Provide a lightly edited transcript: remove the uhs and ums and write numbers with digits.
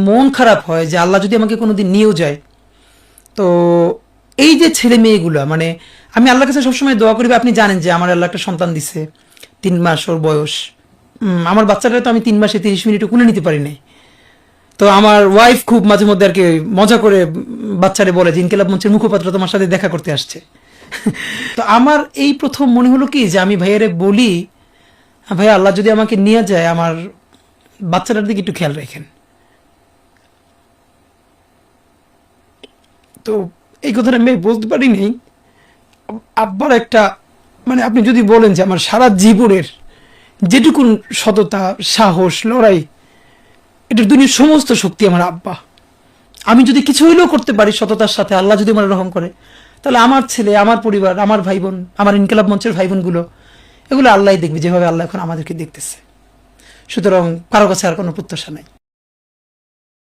মন খারাপ হয় যে আল্লাহ যদি আমাকে কোনোদিন নিয়েও যায়, তো এই যে ছেলে মেয়েগুলো, মানে আমি আল্লাহর কাছে সবসময় দোয়া করি, আপনি জানেন যে আমার আল্লাহ একটা সন্তান দিছে, 3 মাস ওর বয়স। আমার বাচ্চাটা তো আমি 3 মাসে 30 মিনিটও কুলে নিতে পারি নাই। তো আমার ওয়াইফ খুব মাঝে মধ্যে আর কি মজা করে বাচ্চারে বলে যে ইনকিলাব মঞ্চের মুখপাত্র তোমার সাথে দেখা করতে আসছে। তো আমার এই প্রথম মনে হলো কি যে আমি ভাইয়ারে বলি, ভাই আল্লাহ যদি আমাকে নিয়ে যায় আমার বাচ্চাটার দিকে একটু খেয়াল রাখেন। তো এই কথাটা আমি বলতে পারি নাই। আব্বার একটা, মানে আপনি যদি বলেন যে আমার সারা জীবনের যেটুকুন সততা, সাহস, লড়াই, এটার দুনিয়ার সমস্ত শক্তি আমার আব্বা। আমি যদি কিছু হইলেও করতে পারি সততার সাথে, আল্লাহ যদি আমার রহম করে, তাহলে আমার ছেলে, আমার পরিবার, আমার ভাই বোন, আমার ইনকিলাব মঞ্চের ভাই বোনগুলো, এগুলো আল্লাহই দেখবে যেভাবে আল্লাহ এখন আমাদেরকে দেখতেছে। সুতরাং কারো কাছে আর কোনো প্রত্যাশা নাই।